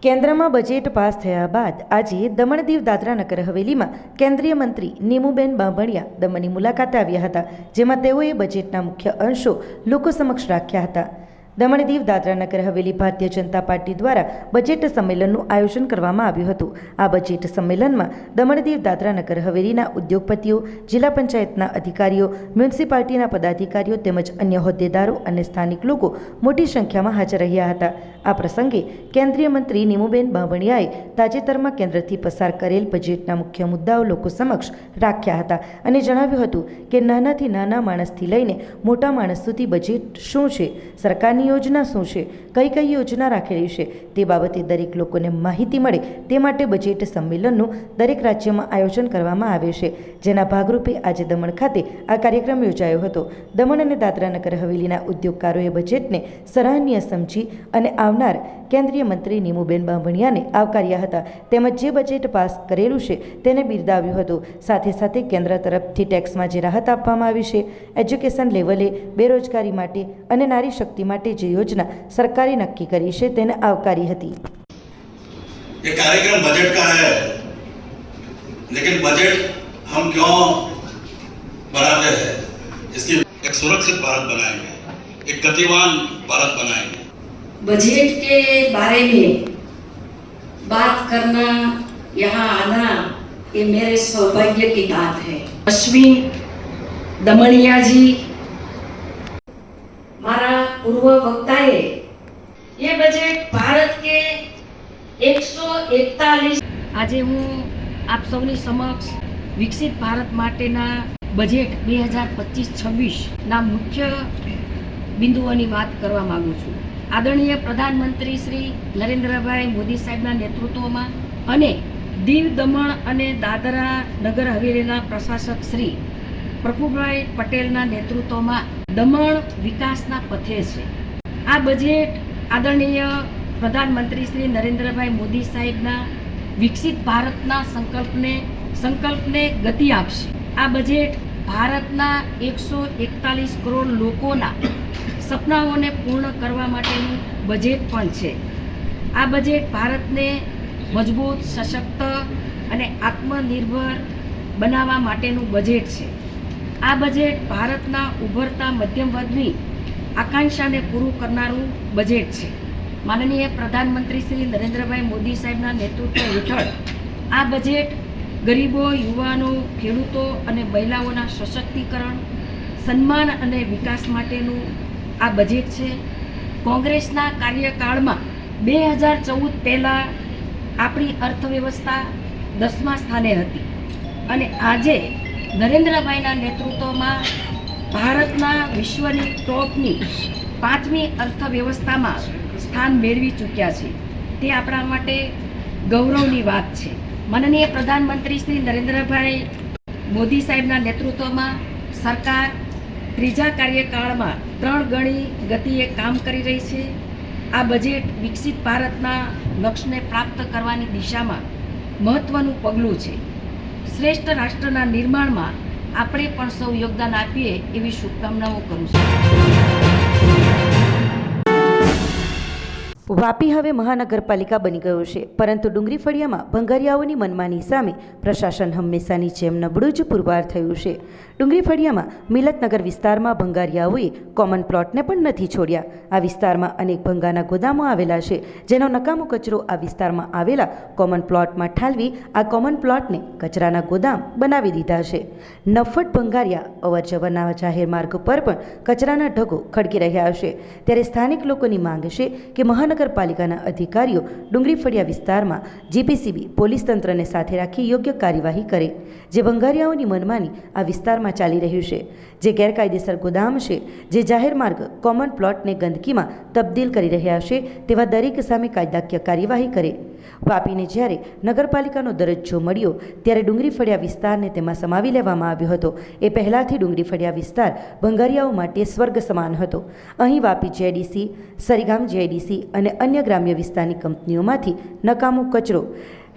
કેન્દ્રમાં budget pass થયા બાદ આજે દમણ દીવ દાદરા નગર હવેલીમાં કેન્દ્રીય મંત્રી નીમુબેન બાંભણિયા દમણની મુલાકાતે આવ્યા હતા, જેમાં તેઓએ બજેટના મુખ્ય અંશો લોકો સમક્ષ રાખ્યા હતા. દમણ દીવ દાદરા નગર હવેલી ભારતીય જનતા પાર્ટી દ્વારા બજેટ સંમેલનનું આયોજન કરવામાં આવ્યું હતું. આ બજેટ સંમેલનમાં દમણ દીવ દાદરા નગર હવેલીના ઉદ્યોગપતિઓ, જિલ્લા પંચાયતના અધિકારીઓ, મ્યુનિસિપાલિટીના પદાધિકારીઓ તેમજ અન્ય હોદ્દેદારો અને સ્થાનિક લોકો મોટી સંખ્યામાં હાજર રહ્યા હતા. આ પ્રસંગે કેન્દ્રીય મંત્રી નીમુબેન બાંભણિયાએ તાજેતરમાં કેન્દ્રથી પસાર કરેલ બજેટના મુખ્ય મુદ્દાઓ લોકો સમક્ષ રાખ્યા હતા અને જણાવ્યું હતું કે નાનાથી નાના માણસથી લઈને મોટા માણસ સુધી બજેટ શું છે, સરકારની યોજના શું છે, કઈ કઈ યોજના રાખેલી છે તે બાબતે દરેક લોકોને માહિતી મળે તે માટે બજેટ સંમેલનનું દરેક રાજ્યમાં આયોજન કરવામાં આવે છે, જેના ભાગરૂપે આજે દમણ ખાતે આ કાર્યક્રમ યોજાયો હતો. દમણ અને દાદરા નગર હવેલીના ઉદ્યોગકારોએ બજેટને સરાહનીય સમજી અને આવનાર કેન્દ્રીય મંત્રી નીમુબેન બાંભણિયાને આવકાર્યા હતા, તેમજ જે બજેટ પાસ કરેલું છે તેને બિરદાવ્યું હતું. સાથે સાથે કેન્દ્ર તરફથી ટેક્સમાં જે રાહત આપવામાં આવી છે, એજ્યુકેશન લેવલે, બેરોજગારી માટે અને નારી શક્તિ માટે જે યોજના સરકારે નક્કી કરી છે તેને આવકારી હતી. ये कार्यक्रम बजट का है, लेकिन बजट हम क्यों बनाते हैं? इसकी एक सुरक्षित भारत बनाएंगे, एक गतिमान भारत बनाएंगे. बजट के बारे में बात करना, यहाँ आना, ये मेरे सौभाग्य की बात है. अश्विन दमणिया जी, मारा पूर्व वक्ताए ये बजट भारत के 141 આજે હું આપ સૌની સમક્ષ વિકસિત ભારત માટેના બજેટ 2025-26 ના મુખ્ય બિંદુઓની વાત કરવા માંગુ છું. આદરણીય પ્રધાનમંત્રી શ્રી નરેન્દ્રભાઈ મોદી સાહેબના નેતૃત્વમાં અને દીવ, દમણ અને દાદરા નગર હવેલીના પ્રશાસક શ્રી પ્રફુલભાઈ પટેલના નેતૃત્વમાં દમણ વિકાસના પથે છે. આ બજેટ આદરણીય પ્રધાનમંત્રી શ્રી નરેન્દ્રભાઈ મોદી સાહેબના વિકસિત ભારતના સંકલ્પને ગતિ આપશે. આ બજેટ ભારતના 141 કરોડ લોકોના સપનાઓને પૂર્ણ કરવા માટેનું બજેટ પણ છે. આ બજેટ ભારતને મજબૂત, સશક્ત અને આત્મનિર્ભર બનાવવા માટેનું બજેટ છે. આ બજેટ ભારતના ઉભરતા મધ્યમ વર્ગની આકાંક્ષાને પૂરું કરનારું બજેટ છે. માનનીય પ્રધાનમંત્રી શ્રી નરેન્દ્રભાઈ મોદી સાહેબના નેતૃત્વ હેઠળ આ બજેટ ગરીબો, યુવાનો, ખેડૂતો અને મહિલાઓના સશક્તિકરણ, સન્માન અને વિકાસ માટેનું આ બજેટ છે. કોંગ્રેસના કાર્યકાળમાં 2014 પહેલાં આપણી અર્થવ્યવસ્થા 10મા સ્થાને હતી અને આજે નરેન્દ્રભાઈના નેતૃત્વમાં ભારતના વિશ્વની ટોપની 5મી અર્થવ્યવસ્થામાં સ્થાન મેળવી ચૂક્યા છે. તે આપણા માટે ગૌરવની વાત છે. માનનીય પ્રધાનમંત્રી શ્રી નરેન્દ્રભાઈ મોદી સાહેબના નેતૃત્વમાં સરકાર ત્રીજા કાર્યકાળમાં 3 ગણી ગતિએ કામ કરી રહી છે. આ બજેટ વિકસિત ભારતના લક્ષ્યને પ્રાપ્ત કરવાની દિશામાં મહત્વનું પગલું છે. શ્રેષ્ઠ રાષ્ટ્રના નિર્માણમાં આપણે પણ સૌ યોગદાન આપીએ એવી શુભકામનાઓ કરું છું. વાપી હવે મહાનગરપાલિકા બની ગયું છે, પરંતુ ડુંગરી ફળિયામાં ભંગારિયાઓની મનમાની સામે પ્રશાસન હંમેશાની જેમ નબળું જ પુરવાર થયું છે. ડુંગરી ફળિયામાં મિલતનગર વિસ્તારમાં ભંગારિયાઓએ કોમન પ્લોટને પણ નથી છોડ્યા. આ વિસ્તારમાં અનેક ભંગાના ગોદામો આવેલા છે, જેનો નકામો કચરો આ વિસ્તારમાં આવેલા કોમન પ્લોટમાં ઠાલવી આ કોમન પ્લોટને કચરાના ગોદામ બનાવી દીધા છે. નફ્ફટ ભંગારિયા અવરજવરના જાહેર માર્ગ પર પણ કચરાના ઢગો ખડકી રહ્યા છે. ત્યારે સ્થાનિક લોકોની માંગ છે કે મહાનગરપાલિકાના અધિકારીઓ ડુંગરી ફળિયા વિસ્તારમાં જીપીસીબી પોલીસ તંત્રને સાથે રાખી યોગ્ય કાર્યવાહી કરે. જે ભંગારિયાઓની મનમાની આ વિસ્તારમાં ચાલી રહ્યું છે, જે ગેરકાયદેસર ગોદામ છે, જે જાહેર માર્ગ કોમન પ્લોટને ગંદકીમાં તબદીલ કરી રહ્યા છે, તેવા દરેક સામે કાયદાકીય કાર્યવાહી કરે. વાપીને જ્યારે નગરપાલિકાનો દરજ્જો મળ્યો ત્યારે ડુંગરી ફળિયા વિસ્તારને તેમાં સમાવી લેવામાં આવ્યો હતો. એ પહેલાંથી ડુંગરી ફળિયા વિસ્તાર ભંગારિયાઓ માટે સ્વર્ગ સમાન હતો. અહીં વાપી જેડીસી, સરીગામ જેડીસી અને અન્ય ગ્રામ્ય વિસ્તારની કંપનીઓમાંથી નકામો કચરો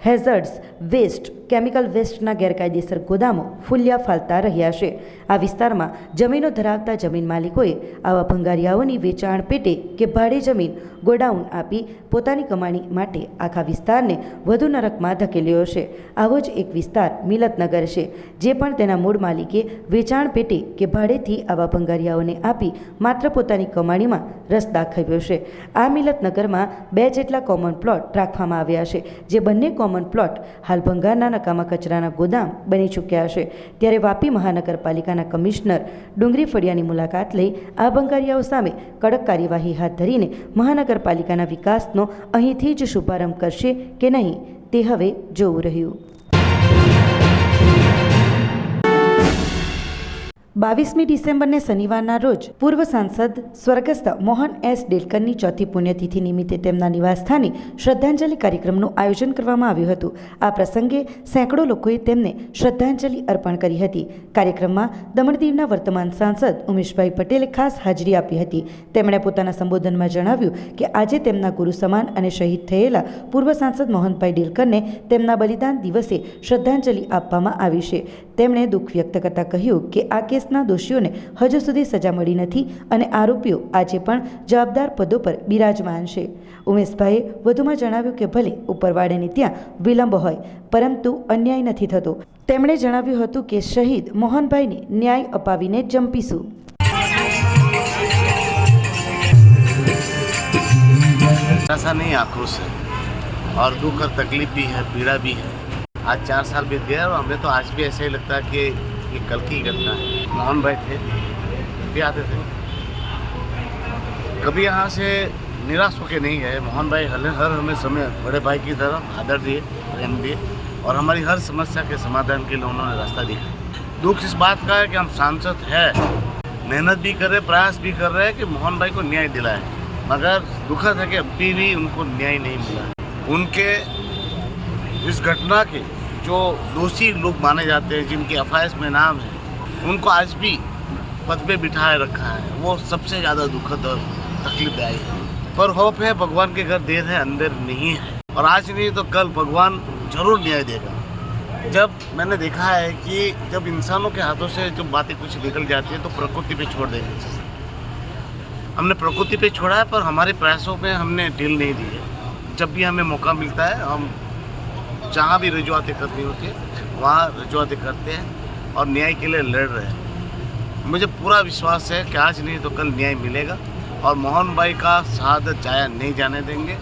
હેઝર્ડ્સ વેસ્ટ, કેમિકલ વેસ્ટના ગેરકાયદેસર ગોદામો ફૂલ્યા ફાલતા રહ્યા છે. આ વિસ્તારમાં જમીનો ધરાવતા જમીન માલિકોએ આવા ભંગારિયાઓની વેચાણ પેટે કે ભાડે જમીન ગોડાઉન આપી પોતાની કમાણી માટે આખા વિસ્તારને વધુ નરકમાં ધકેલ્યો છે. આવો જ એક વિસ્તાર મિલતનગર છે, જે પણ તેના મૂળ માલિકે વેચાણ પેટે કે ભાડેથી આવા ભંગારિયાઓને આપી માત્ર પોતાની કમાણીમાં રસ દાખવ્યો છે. આ મિલતનગરમાં 2 જેટલા કોમન પ્લોટ રાખવામાં આવ્યા છે, જે બંને કોમન પ્લોટ હાલ ભંગારના નકામા કચરાના ગોદામ બની ચૂક્યા છે. ત્યારે વાપી મહાનગરપાલિકાના કમિશનર ડુંગરી ફળિયાની મુલાકાત લઈ આ ભંગારિયાઓ સામે કડક કાર્યવાહી હાથ ધરીને મહાનગરપાલિકાના વિકાસનો અહીંથી જ શુભારંભ કરશે કે નહીં તે હવે જોવું રહ્યું. 22મી ડિસેમ્બરને શનિવારના રોજ પૂર્વ સાંસદ સ્વર્ગસ્થ મોહન એસ ડેલકરની ચોથી પુણ્યતિથિ નિમિત્તે તેમના નિવાસસ્થાને શ્રદ્ધાંજલિ કાર્યક્રમનું આયોજન કરવામાં આવ્યું હતું. આ પ્રસંગે સેંકડો લોકોએ તેમને શ્રદ્ધાંજલિ અર્પણ કરી હતી. કાર્યક્રમમાં દમણ દીવના વર્તમાન સાંસદ ઉમેશભાઈ પટેલે ખાસ હાજરી આપી હતી. તેમણે પોતાના સંબોધનમાં જણાવ્યું કે આજે તેમના ગુરુ સમાન અને શહીદ થયેલા પૂર્વ સાંસદ મોહનભાઈ ડેલકરને તેમના બલિદાન દિવસે શ્રદ્ધાંજલિ આપવામાં આવી છે. તેમણે દુઃખ વ્યક્ત કરતાં કહ્યું કે આ કેસના દોષીઓને હજુ સુધી સજા મળી નથી અને આરોપીઓ આજે પણ જવાબદાર પદો પર બિરાજમાન છે. ઉમેશભાઈએ વધુમાં જણાવ્યું કે ભલે ઉપરવાળાને ત્યાં વિલંબ હોય, પરંતુ અન્યાય નથી થતો. તેમણે જણાવ્યું હતું કે શહીદ મોહનભાઈને ન્યાય અપાવીને જંપીશું. ऐसा नहीं आक्रोश है और दुख और तकलीफ भी है, पीड़ा भी है. आज 4 साल बीत गए और हमें तो आज भी ऐसा ही लगता है कि ये कल की घटना है. मोहन भाई थे, भी आते थे, कभी यहाँ से निराश होके नहीं गए. मोहन भाई हर हमें समय बड़े भाई की तरह आदर दिए, प्रेम दिए और हमारी हर समस्या के समाधान के लिए उन्होंने रास्ता दिया. दुख इस बात का है कि हम सांसद हैं, मेहनत भी कर रहे, प्रयास भी कर रहे हैं कि मोहन भाई को न्याय दिलाए, मगर दुखद है कि अभी भी उनको न्याय नहीं मिला. उनके इस घटना के जो दोषी लोग माने जाते हैं, जिनके एफआईआर में नाम है, उनको आज भी पद पे बिठाए रखा है. वो सबसे ज़्यादा दुखद और तकलीफदायी है. पर होप है भगवान के घर देर है अंदर नहीं है, और आज नहीं तो कल भगवान जरूर न्याय देगा. जब मैंने देखा है कि जब इंसानों के हाथों से जो बातें कुछ निकल जाती है तो प्रकृति पे छोड़ देंगे. हमने प्रकृति पे छोड़ा है, पर हमारे प्रयासों में हमने ढील नहीं दी है. जब भी हमें मौका मिलता है हम जहाँ भी रजुआतें करनी होती है वहाँ रजुआतें करते हैं और न्याय के लिए लड़ रहे हैं. मुझे पूरा विश्वास है कि आज नहीं तो कल न्याय मिलेगा और मोहन भाई का शहादत जाया नहीं जाने देंगे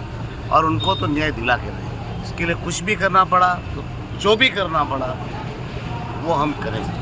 और उनको तो न्याय दिला के रहेंगे. इसके लिए कुछ भी करना पड़ा तो जो भी करना पड़ा वो हम करेंगे.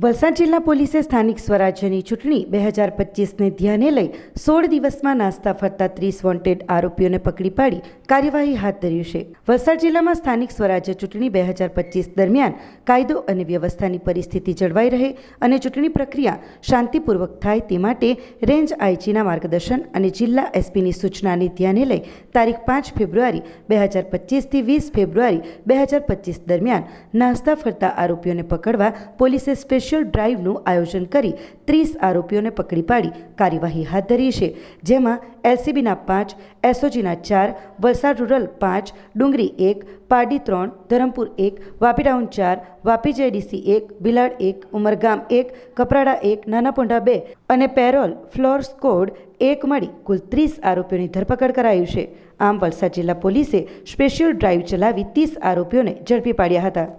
વલસાડ જિલ્લા પોલીસે સ્થાનિક સ્વરાજ્યની ચૂંટણી 2025ને ધ્યાને લઈ 16 દિવસમાં નાસ્તા ફરતા 30 વોન્ટેડ આરોપીઓને પકડી પાડી કાર્યવાહી હાથ ધરી છે. વલસાડ જિલ્લામાં સ્થાનિક સ્વરાજ્ય ચૂંટણી 2025 દરમિયાન કાયદો અને વ્યવસ્થાની પરિસ્થિતિ જળવાઈ રહે અને ચૂંટણી પ્રક્રિયા શાંતિપૂર્વક થાય તે માટે રેન્જ આઈજીના માર્ગદર્શન અને જિલ્લા એસપીની સૂચનાને ધ્યાને લઈ તારીખ 5 ફેબ્રુઆરી 2025થી 20 ફેબ્રુઆરી 2025 દરમિયાન નાસ્તા ફરતા આરોપીઓને પકડવા પોલીસે સ્પેશિયલ ડ્રાઈવનું આયોજન કરી 30 આરોપીઓને પકડી પાડી કાર્યવાહી હાથ ધરી છે. જેમાં એલસીબીના 5, એસઓજીના 4, વલસાડ રૂરલ 5, ડુંગરી 1, પારડી 3, ધરમપુર 1, વાપી ટાઉન 4, વાપી જેડીસી 1, બિલાડ 1, ઉમરગામ 1, કપરાડા 1, નાનાપોંઢા 2 અને પેરોલ ફ્લોર સ્કોડ 1 મળી કુલ 30 આરોપીઓની ધરપકડ કરાઈ છે. આમ વલસાડ જિલ્લા પોલીસે સ્પેશિયલ ડ્રાઈવ ચલાવી 30 આરોપીઓને ઝડપી પાડ્યા હતા.